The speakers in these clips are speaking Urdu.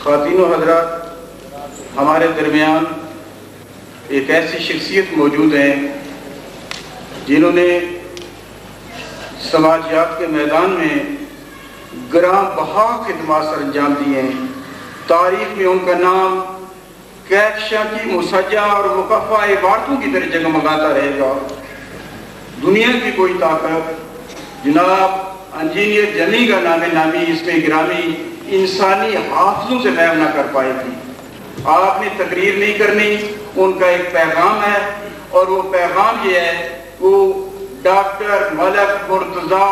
خواتین و حضرات، ہمارے درمیان ایک ایسی شخصیت موجود ہیں جنہوں نے سماجیات کے میدان میں گراں بہا خدمات سر انجام دیے ہیں۔ تاریخ میں ان کا نام کہکشاں کی مسجع اور مکفہ عبارتوں کی طرح جگمگاتا رہے گا۔ دنیا کی کوئی طاقت جناب انجینئر جمی کا نام نامی اس میں گرامی انسانی حافظوں سے غائب نہ کر پائے گی۔ آپ نے تقریر نہیں کرنی، ان کا ایک پیغام ہے، اور وہ پیغام یہ ہے، وہ ڈاکٹر ملک مرتضیٰ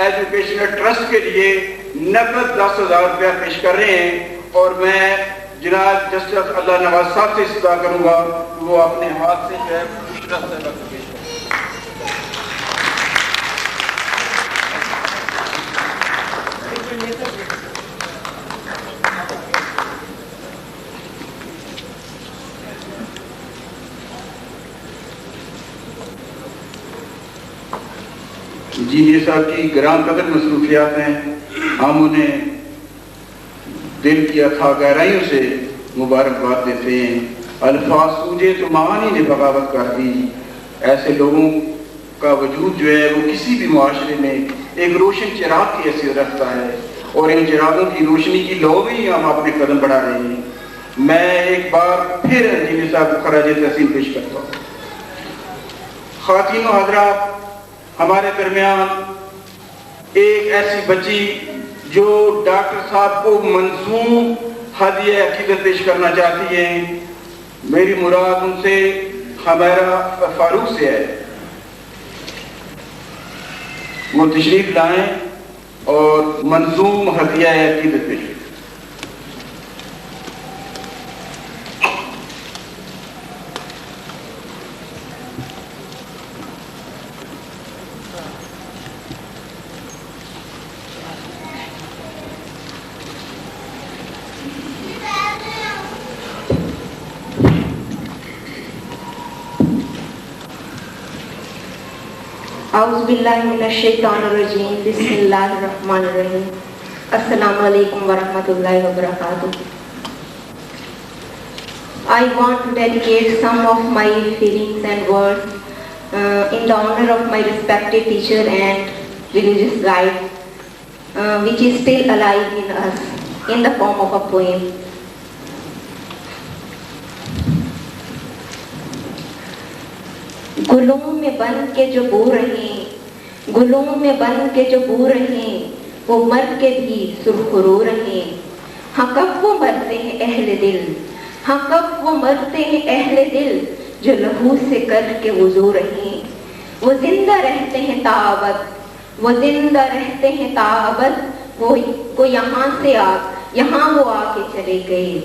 ایجوکیشنل ٹرسٹ کے لیے نقد 10,000 روپیہ پیش کر رہے ہیں، اور میں جناب جسٹس اللہ نواز صاحب سے استدعا کروں گا کہ وہ اپنے ہاتھ سے جو ہے ٹرسٹ سے نقد پیش کریں۔ جی یہ صاحب کی گراں قدر مصروفیات ہیں، ہم انہیں دل کی اتھا گہرائیوں سے مبارکباد دیتے ہیں۔ الفاظ سوجے تو معانی نے بغاوت کر دی۔ ایسے لوگوں کا وجود جو ہے وہ کسی بھی معاشرے میں ایک روشن چراغ کی حیثیت رکھتا ہے، اور ان چراغوں کی روشنی کی لو میں ہی ہم اپنے قدم بڑھا رہے ہیں۔ میں ایک بار پھر انجینئر صاحب کو خراج تحسین پیش کرتا ہوں۔ خواتین و حضرات، ہمارے درمیان ایک ایسی بچی جو ڈاکٹر صاحب کو منظوم ہدیہ عقیدت پیش کرنا چاہتی ہیں، میری مراد ان سے ہمارا فاروق سے ہے، وہ تشریف لائیں اور منظوم ہدیہ عقیدت پیش کریں۔ اعوذ باللہ من الشیطان الرجیم، بسم اللہ الرحمن الرحیم۔ السلام علیکم ورحمۃ اللہ وبرکاتہ۔ I want to dedicate some of my feelings and words in the honor of my respected teacher and religious guide, which is still alive in us, in the form of a poem. گلوں میں بن کے جو بو رہیں، گلوں میں بن کے جو بو رہیں، وہ مر کے بھی سرخرو رہیں۔ ہاں کب وہ مرتے ہیں اہل دل، ہاں کب وہ مرتے ہیں اہل دل، جو لہو سے کر کے وضو رہیں۔ وہ زندہ رہتے ہیں تابد، وہ زندہ رہتے ہیں تابد، وہ یہاں سے یہاں وہ آ کے چلے گئے۔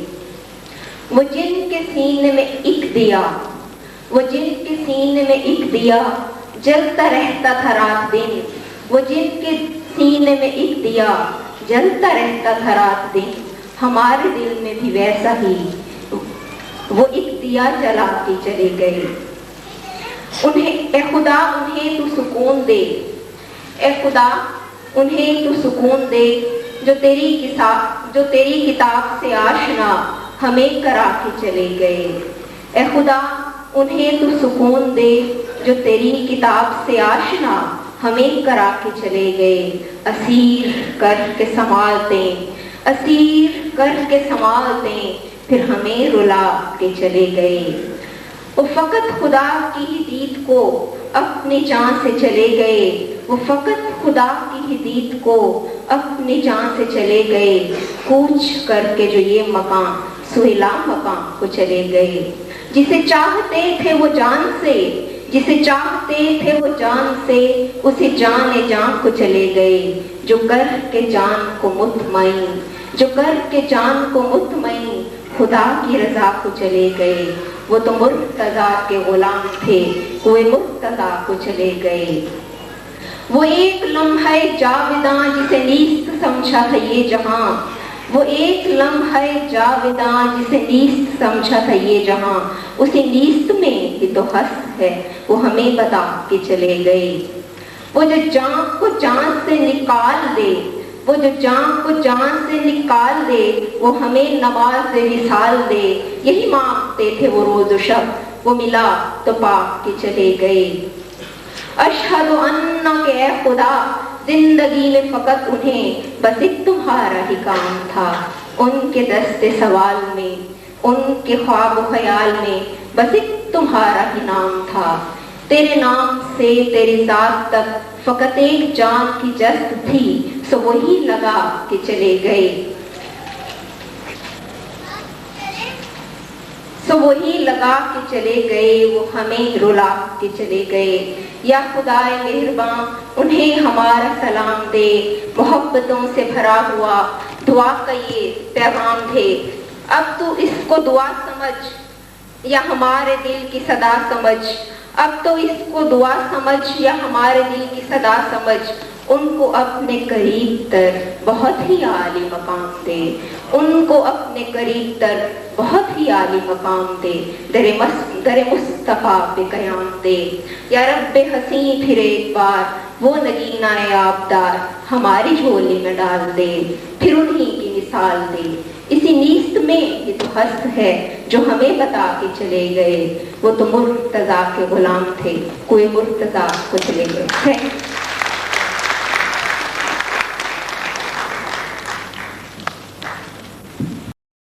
وہ جن کے سینے میں ایک دیا، وہ جن کے سینے میں ایک دیا جلتا رہتا تھا رات دن، وہ جن کے سینے میں ایک دیا جلتا رہتا تھا رات دن، ہمارے دل میں بھی ویسا ہی وہ ایک دیا جلا کے چلے گئے۔ اے خدا انہیں تو سکون دے، اے خدا انہیں تو سکون دے، جو تیری کتاب سے آشنا ہمیں کرا کے چلے گئے۔ اے خدا انہیں تو سکون دے، جو تیری کتاب سے آشنا ہمیں کرا کے چلے گئے۔ اسیر کر کے سنبھالتے، اسیر کر کے سنبھالتے، پھر ہمیں رلا کے چلے گئے۔ وہ فقط خدا کی ہی دید کو اپنی جان سے چلے گئے، وہ فقط خدا کی ہی دید کو اپنی جان سے چلے گئے۔ کوچ کر کے جو یہ مکان سہیلا مکان کو چلے گئے۔ جسے چاہتے تھے وہ جان سے، جسے چاہتے تھے وہ جان سے، اسے جان جان کو چلے گئے۔ جو کر کے جان کو مطمئن، جو کر کے جان کو مطمئن، خدا کی رضا کو چلے گئے۔ وہ تو مرتضیٰ کے غلام تھے، وہ مرتضیٰ کو چلے گئے۔ وہ ایک لمحہ جاوداں جسے نیست سمجھا تھا یہ جہاں، وہ ایک لمحہ جاوداں جسے نیست سمجھا تھا یہ جہاں، اسی نیست میں ہی تو ہست ہے، وہ ہمیں بتا کے چلے گئے۔ وہ جو جان کو جان سے نکال دے، وہ جو جان کو جان سے نکال دے، وہ ہمیں نواز وصال دے، یہی مانگتے تھے وہ روز و شب، وہ ملا تو پا کے چلے گئے۔ اشہد ان کہ اے خدا، زندگی میں فقط انہیں بس ایک تمہارا ہی کام تھا، ان کے دست سوال میں، ان کے خواب و خیال میں بس ایک تمہارا ہی نام تھا۔ تیرے نام سے تیری ذات تک فقط ایک جان کی جست تھی، سو وہی لگا کے چلے گئے، سو وہی لگا کے چلے گئے، وہ ہمیں رلا کے چلے گئے۔ یا خدائے مہرباں انہیں ہمارا سلام دے، محبتوں سے بھرا ہوا دعا کا یہ پیغام دے۔ اب تو اس کو دعا سمجھ یا ہمارے دل کی صدا سمجھ، اب تو اس کو دعا سمجھ یا ہمارے دل کی صدا سمجھ، ان کو اپنے قریب تر بہت ہی عالی مقام دے، ان کو اپنے قریب تر بہت ہی عالی مقام دے، در مصطفیٰ پہ قیام دے۔ یا رب حسین پھر ایک بار وہ نگینہ آبدار ہماری جھولی میں ڈال دے، پھر انہی کی مثال دے۔ اسی نیست میں یہ تو ہست ہے جو ہمیں بتا کے چلے گئے، وہ تو مرتضیٰ کے غلام تھے، کوئی مرتضیٰ کو چلے گئے۔